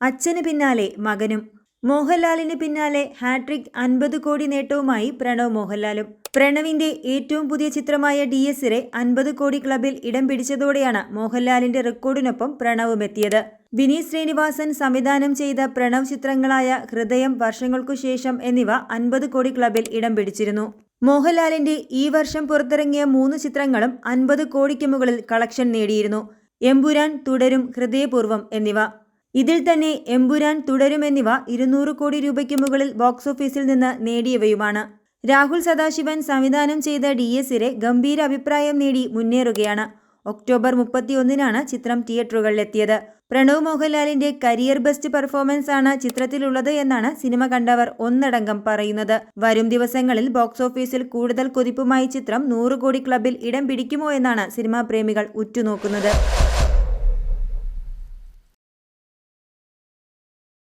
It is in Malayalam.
അച്ഛന് പിന്നാലെ മകനും. മോഹൻലാലിന് പിന്നാലെ ഹാട്രിക് 50 കോടി നേട്ടവുമായി പ്രണവ് മോഹൻലാലും. പ്രണവിന്റെ ഏറ്റവും പുതിയ ചിത്രമായ DSലെ 50 കോടി ക്ലബിൽ ഇടം പിടിച്ചതോടെയാണ് മോഹൻലാലിന്റെ റെക്കോർഡിനൊപ്പം പ്രണവും എത്തിയത്. വിനീത് ശ്രീനിവാസൻ സംവിധാനം ചെയ്ത പ്രണവ് ചിത്രങ്ങളായ ഹൃദയം, വർഷങ്ങൾക്കു ശേഷം എന്നിവ 50 കോടി ക്ലബിൽ ഇടം പിടിച്ചിരുന്നു. മോഹൻലാലിന്റെ ഈ വർഷം പുറത്തിറങ്ങിയ 3 ചിത്രങ്ങളും 50 കോടിക്ക് മുകളിൽ കളക്ഷൻ നേടിയിരുന്നു. എമ്പുരാൻ, തുടരും, ഹൃദയപൂർവ്വം എന്നിവ. ഇതിൽ തന്നെ എമ്പുരാൻ, തുടരും എന്നിവ 200 കോടി രൂപയ്ക്ക് മുകളിൽ ബോക്സ് ഓഫീസിൽ നിന്ന് നേടിയവയുമാണ്. രാഹുൽ സദാശിവൻ സംവിധാനം ചെയ്ത DSലെ ഗംഭീര അഭിപ്രായം നേടി മുന്നേറുകയാണ്. ഒക്ടോബർ 31-നാണ് ചിത്രം തിയേറ്ററുകളിലെത്തിയത്. പ്രണവ് മോഹൻലാലിന്റെ കരിയർ ബെസ്റ്റ് പെർഫോമൻസ് ആണ് ചിത്രത്തിലുള്ളത് എന്നാണ് സിനിമ കണ്ടവർ ഒന്നടങ്കം പറയുന്നത്. വരും ദിവസങ്ങളിൽ ബോക്സ് ഓഫീസിൽ കൂടുതൽ കുതിപ്പുമായി ചിത്രം 100 കോടി ക്ലബിൽ ഇടം പിടിക്കുമോ എന്നാണ് സിനിമാ പ്രേമികൾ ഉറ്റുനോക്കുന്നത്.